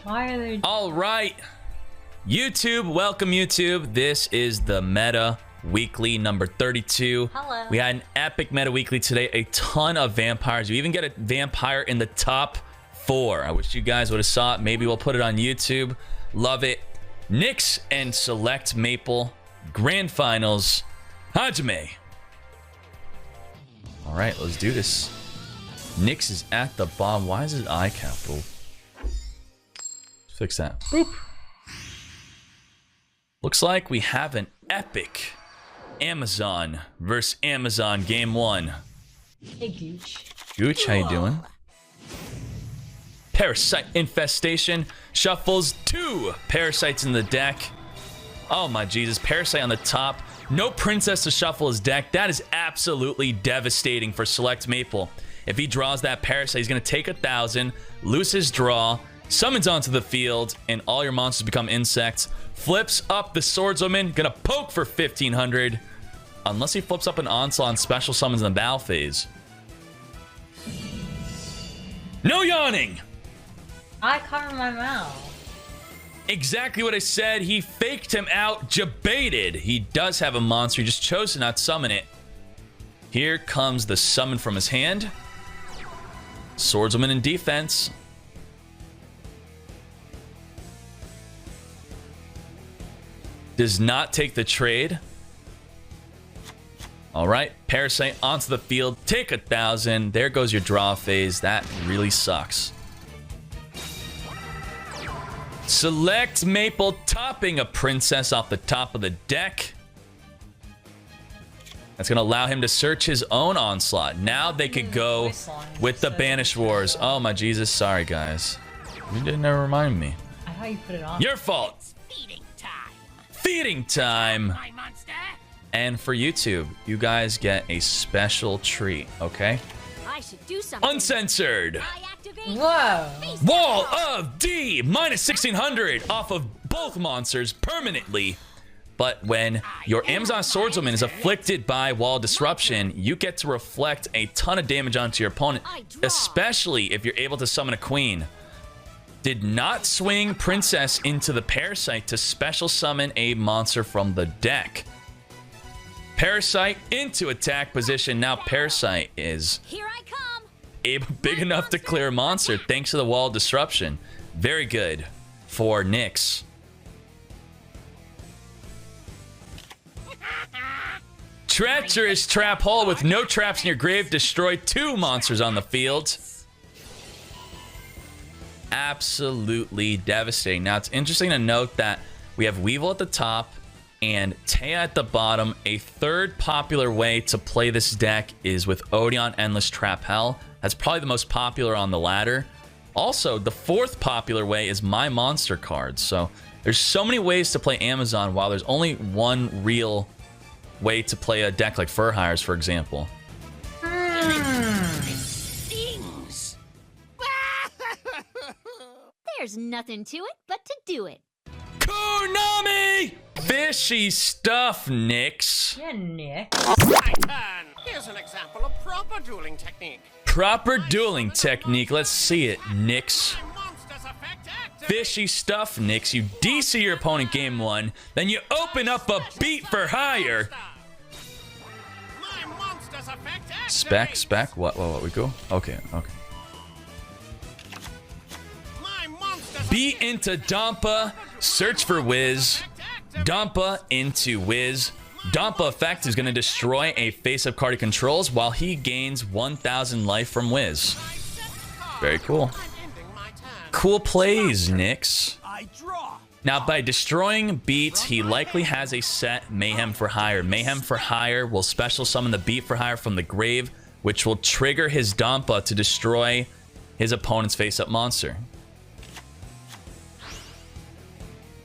Why are they? All right, YouTube, welcome YouTube. This is the Meta Weekly number 32. Hello. We had an epic Meta Weekly today. A ton of vampires. You even get a vampire in the top 4. I wish you guys would have saw it. Maybe we'll put it on YouTube. Love it. Nyx and Select Maple Grand Finals. Hajime. All right, let's do this. Nyx is at the bottom. Why is his I capital? Let's fix that. Boop. Looks like we have an epic Amazon versus Amazon game 1. Hey, Gooch. Gooch, how you doing? Parasite Infestation shuffles 2 parasites in the deck. Oh my Jesus, Parasite on the top. No Princess to shuffle his deck. That is absolutely devastating for Select Maple. If he draws that Parasite, he's going to take 1,000, lose his draw, summons onto the field, and all your monsters become insects. Flips up the Swordswoman, going to poke for 1,500. Unless he flips up an Onslaught and special summons in the battle phase. No yawning! I cover my mouth. Exactly what I said. He faked him out, jebaited. He does have a monster. He just chose to not summon it. Here comes the summon from his hand. Swordswoman in defense. Does not take the trade. All right, Parasite onto the field. Take 1,000. There goes your draw phase. That really sucks. Select Maple topping a Princess off the top of the deck. That's going to allow him to search his own Onslaught. Now they could go with the Banish Wars. Oh my Jesus, sorry guys. You didn't ever remind me. I thought you put it on. Your fault. It's feeding time. Feeding time. My monster. And for YouTube, you guys get a special treat, okay? I should do something. Uncensored. I activate. Whoa. Wall of D minus 1,600 off of both monsters permanently. But when your Amazon Swordswoman is afflicted by Wall Disruption, you get to reflect a ton of damage onto your opponent, especially if you're able to summon a queen. Did not swing Princess into the Parasite to special summon a monster from the deck. Parasite into attack position. Now Parasite is Here I come. big enough to clear a monster thanks to the Wall Disruption. Very good for Nyx. Treacherous Trap Hole with no traps in your grave. Destroy 2 monsters on the field. Absolutely devastating. Now, it's interesting to note that we have Weevil at the top and Taya at the bottom. A third popular way to play this deck is with Odeon Endless Trap Hell. That's probably the most popular on the ladder. Also, the 4th popular way is My Monster cards. So there's so many ways to play Amazon while there's only one real way to play a deck like Fur Hires, for example. Stings. There's nothing to it but to do it. Konami! Fishy stuff, Nyx. Yeah, Nick. My turn. Here's an example of proper dueling technique. Proper dueling technique. Let's see it, Nyx. My monster's effect activates. Fishy stuff, Nyx. You DC your opponent game 1, then you open up a beat for hire. My monster's effect activates. Spec. What we go? Okay. My monster's Beat into Dampa. Search for Wiz. Dampa into Wiz. Dampa effect is going to destroy a face-up card he controls while he gains 1,000 life from Wiz. Very cool. ending my turn. Cool plays, Nyx. I draw. Now, by destroying beats, he likely has a set Mayhem for Hire. Mayhem for Hire will special summon the Beat for Hire from the grave, which will trigger his Dampa to destroy his opponent's face-up monster.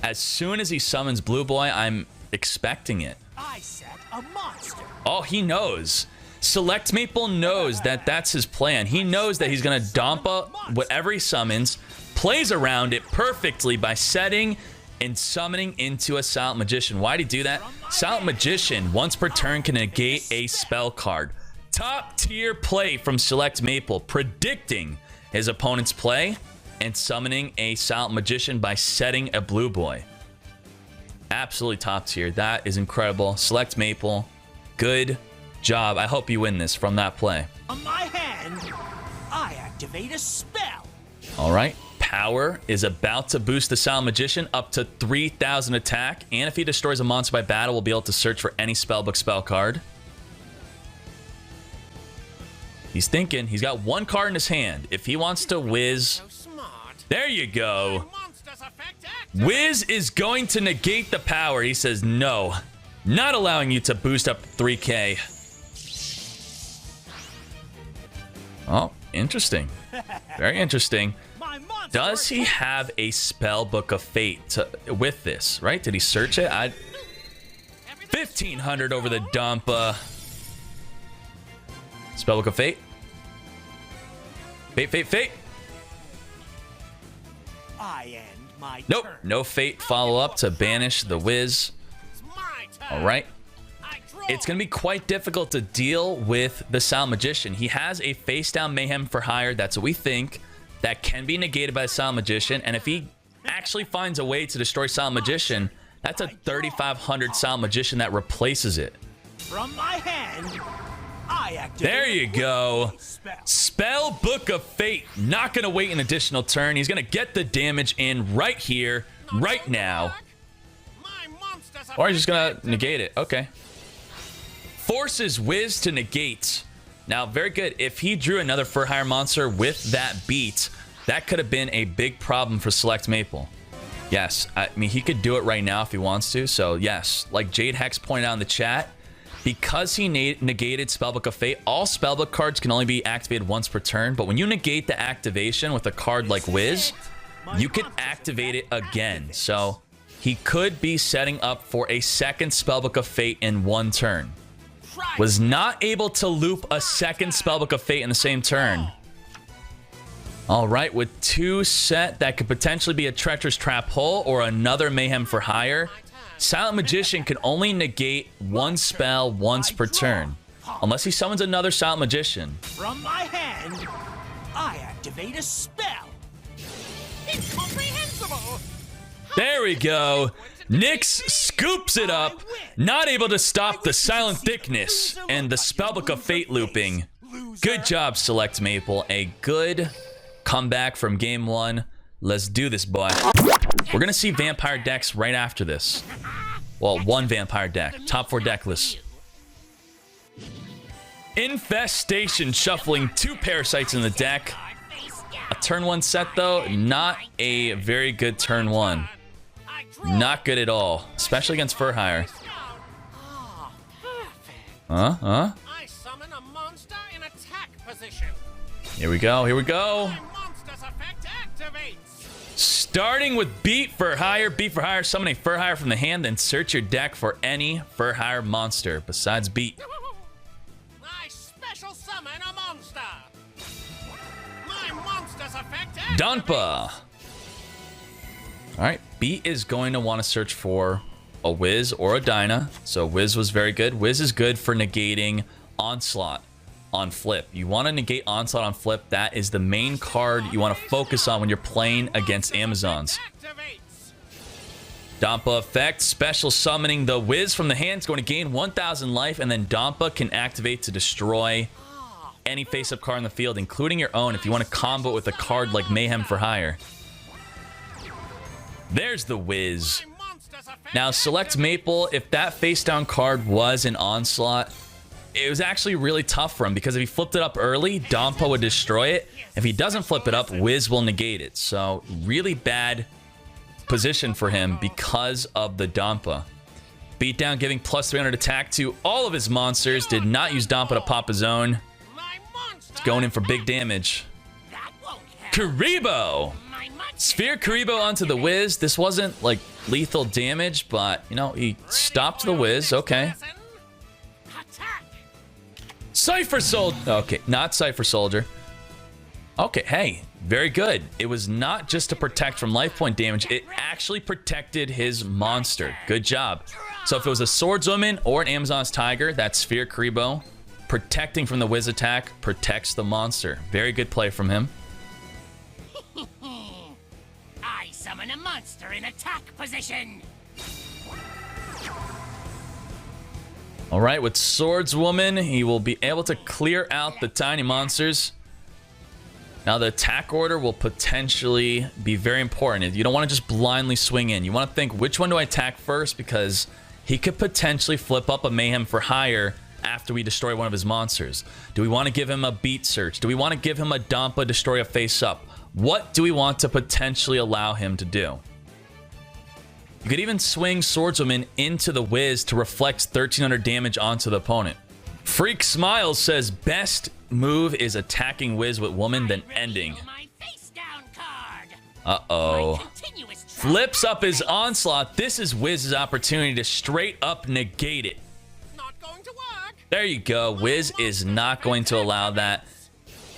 As soon as he summons Blue Boy, I'm expecting it. I set a monster. Oh, he knows. Select Maple knows that that's his plan. He knows that he's going to Dampa whatever he summons, plays around it perfectly by setting and summoning into a Silent Magician. Why'd he do that? Silent Magician, once per turn, can negate a spell card. Top tier play from Select Maple, predicting his opponent's play. and summoning a Silent Magician by setting a Blue Boy. Absolutely top tier. That is incredible. Select Maple. Good job. I hope you win this from that play. On my hand, I activate a spell. All right. Power is about to boost the Silent Magician up to 3,000 attack. And if he destroys a monster by battle, we'll be able to search for any spellbook spell card. He's thinking. He's got one card in his hand. If he wants to whiz... There you go. Wiz is going to negate the power. He says, no, not allowing you to boost up 3K. Oh, interesting. Very interesting. Does he have a spell book of fate with this, right? Did he search it? 1,500 over the dump. Spell book of fate. Fate. Nope, no fate follow-up to banish the Wiz. All right. It's going to be quite difficult to deal with the Silent Magician. He has a face-down Mayhem for Hire. That's what we think. That can be negated by the Silent Magician. And if he actually finds a way to destroy Silent Magician, that's a 3,500 Silent Magician that replaces it. From my hand, I activate. There you go. Spell Book of Fate. Not going to wait an additional turn. He's going to get the damage in right here, right now. Or he's just going to negate it. Okay. Forces Wiz to negate. Now, very good. If he drew another Fur Hire monster with that beat, that could have been a big problem for Select Maple. Yes. I mean, he could do it right now if he wants to. So, yes. Like Jade Hex pointed out in the chat, because he negated Spellbook of Fate, all Spellbook cards can only be activated once per turn. But when you negate the activation with a card like Wiz, you can activate it again. So he could be setting up for a second Spellbook of Fate in one turn. Was not able to loop a second Spellbook of Fate in the same turn. All right, with two set, that could potentially be a Treacherous Trap Hole or another Mayhem for Hire. Silent Magician can only negate one spell once per turn, unless he summons another Silent Magician. From my hand, I activate a spell. Incomprehensible! There we go. Nyx scoops it up, not able to stop the Silent Thickness and the Spellbook of Fate looping. Good job, Select Maple. A good comeback from game one. Let's do this, boy. We're going to see vampire decks right after this. Well, one vampire deck. Top 4 deck list. Infestation shuffling 2 parasites in the deck. A turn 1 set, though. Not a very good turn 1. Not good at all. Especially against Fur Hire. I summon a monster in attack position. Here we go. Here we go. Monster's effect activates. Starting with Beat for Hire. Beat for Hire. Summon a Fur Hire from the hand, then search your deck for any Fur Hire monster besides Beat. I special summon a monster. My monster's effect activates. Donpa. All right. Beat is going to want to search for a Wiz or a Dyna. So Wiz was very good. Wiz is good for negating Onslaught on flip. You want to negate Onslaught on flip. That is the main card you want to focus on when you're playing against Amazons. Donpa effect, special summoning the Wiz from the hand is going to gain 1,000 life, and then Donpa can activate to destroy any face-up card in the field, including your own if you want to combo it with a card like Mayhem for Hire. There's the Wiz. Now, Select Maple, if that face-down card was an Onslaught, it was actually really tough for him, because if he flipped it up early, Donpa would destroy it. If he doesn't flip it up, Wiz will negate it. So, really bad position for him because of the Donpa. Beatdown giving plus 300 attack to all of his monsters. Did not use Donpa to pop his own. It's going in for big damage. Karibo! Sphere Karibo onto the Wiz. This wasn't like lethal damage, but you know, he stopped the Wiz. Okay. Cypher Soldier. Okay, not Cypher Soldier. Okay, hey, very good. It was not just to protect from life point damage. It actually protected his monster. Good job. So if it was a Swordswoman or an Amazon's Tiger, that's Sphere Karibo. Protecting from the Wiz attack protects the monster. Very good play from him. summon a monster in attack position. All right, with Swordswoman, he will be able to clear out the tiny monsters. Now, the attack order will potentially be very important. You don't want to just blindly swing in. You want to think, which one do I attack first? Because he could potentially flip up a Mayhem for hire after we destroy one of his monsters. Do we want to give him a beat search? Do we want to give him a Dampa, destroy a face up? What do we want to potentially allow him to do? You could even swing Swordswoman into the Wiz to reflect 1300 damage onto the opponent. Freak Smiles says best move is attacking Wiz with Woman, then ending. Uh-oh. Flips up his Onslaught. This is Wiz's opportunity to straight up negate it. Not going to work. There you go. Wiz is not going to allow that.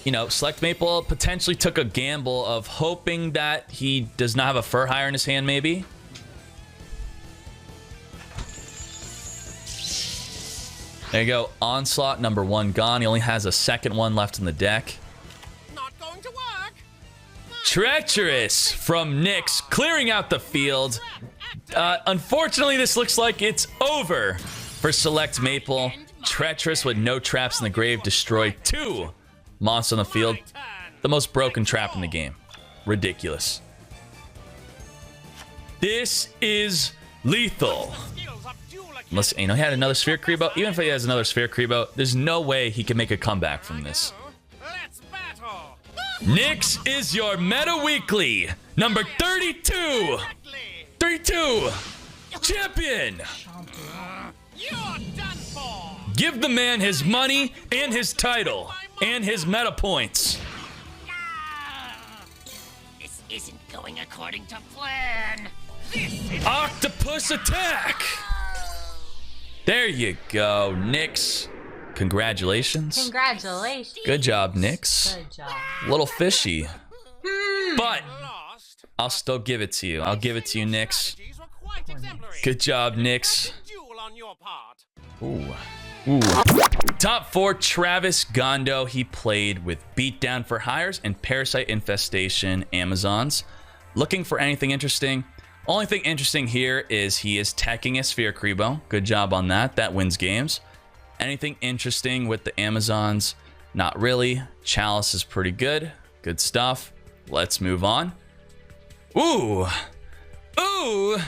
You know, Select Maple potentially took a gamble of hoping that he does not have a Fur Hire in his hand, maybe. There you go. Onslaught number 1 gone. He only has a second one left in the deck. Not going to work. Treacherous from Nyx, clearing out the field. Unfortunately, this looks like it's over for Select Maple. Treacherous with no traps in the grave. Destroy 2 monsters on the field. The most broken trap in the game. Ridiculous. This is lethal. Unless, you know, he had another Sphere Creebo. Even if he has another Sphere Creebo, there's no way he can make a comeback from this. Let's battle. Nyx is your Meta Weekly. Number 32. 32. Champion. You're done for. Give the man his money and his title and his meta points. This isn't going according to plan. This is Octopus attack. There you go, Nyx. Congratulations. Congratulations. Good job, Nyx. Good job. Little fishy. But lost. I'll still give it to you. I'll give it to you, Nyx. Strategies were quite exemplary. Good job, Nyx. Duel on your part. Ooh. Top 4, Travis Gondo. He played with Beatdown for Hires and Parasite Infestation Amazons. Looking for anything interesting? Only thing interesting here is he is teching a Sphere Creebo. Good job on that. That wins games. Anything interesting with the Amazons? Not really. Chalice is pretty good. Good stuff. Let's move on. Ooh. Ooh.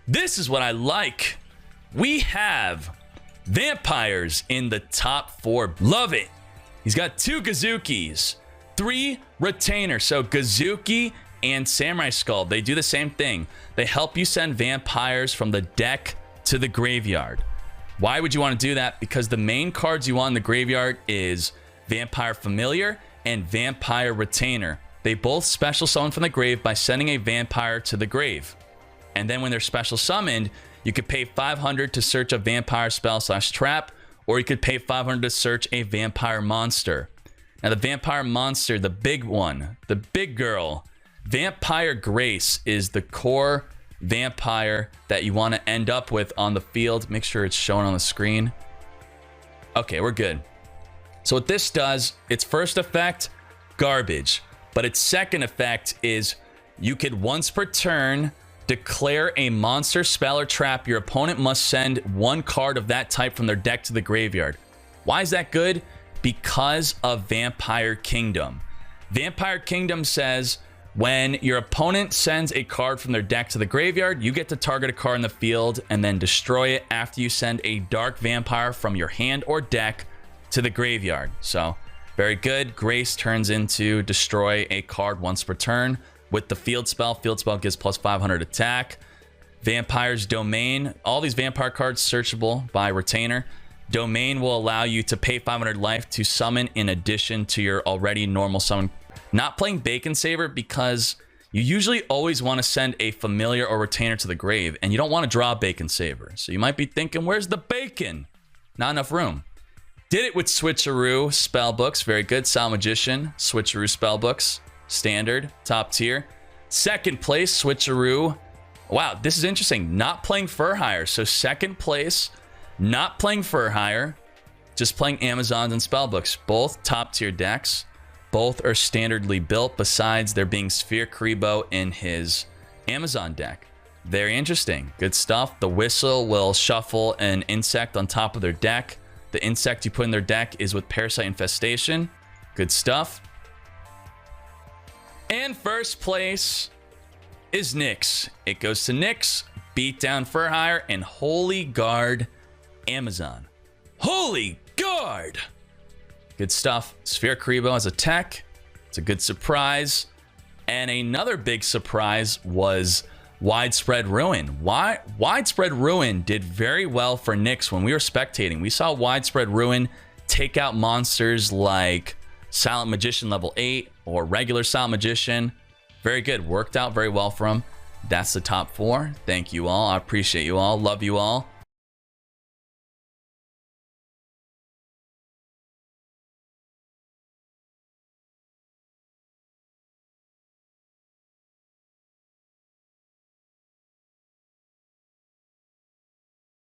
This is what I like. We have vampires in the top 4. Love it. He's got 2 Gazukis, 3 Retainers. So Gazuki and Samurai Skull, they do the same thing. They help you send vampires from the deck to the graveyard. Why would you want to do that? Because the main cards you want in the graveyard is Vampire Familiar and Vampire Retainer. They both special summon from the grave by sending a vampire to the grave. And then when they're special summoned, you could pay 500 to search a vampire spell / trap, or you could pay 500 to search a vampire monster. Now the vampire monster, the big one, the big girl, Vampire Grace is the core vampire that you want to end up with on the field. Make sure it's shown on the screen. Okay, we're good. So what this does, its first effect, garbage. But its second effect is you could once per turn declare a monster, spell, or trap. Your opponent must send 1 card of that type from their deck to the graveyard. Why is that good? Because of Vampire Kingdom. Vampire Kingdom says when your opponent sends a card from their deck to the graveyard, you get to target a card in the field and then destroy it after you send a dark vampire from your hand or deck to the graveyard. So, very good. Grace turns into destroy a card once per turn. With the field spell gives plus 500 attack. Vampire's Domain. All these vampire cards searchable by Retainer. Domain will allow you to pay 500 life to summon in addition to your already normal summon. Not playing Bacon Saver because you usually always want to send a Familiar or Retainer to the grave, and you don't want to draw Bacon Saver. So you might be thinking, where's the bacon? Not enough room. Did it with Switcheroo Spellbooks. Very good. Soul Magician, Switcheroo Spellbooks. Standard, top tier. Second place, Switcheroo. Wow, this is interesting. Not playing Fur Hire. So second place, not playing Fur Hire, just playing Amazons and Spellbooks. Both top tier decks. Both are standardly built, besides there being Sphere Creebo in his Amazon deck. Very interesting. Good stuff. The Whistle will shuffle an insect on top of their deck. The insect you put in their deck is with Parasite Infestation. Good stuff. And first place is Nyx. It goes to Nyx, Beatdown for Hire, and Holy Guard Amazon. Holy Guard! Good stuff. Sphere Karibo as a tech. It's a good surprise. And another big surprise was Widespread Ruin. Widespread Ruin did very well for Nyx when we were spectating. We saw Widespread Ruin take out monsters like Silent Magician level 8 or regular Silent Magician. Very good. Worked out very well for him. That's the top 4. Thank you all. I appreciate you all. Love you all.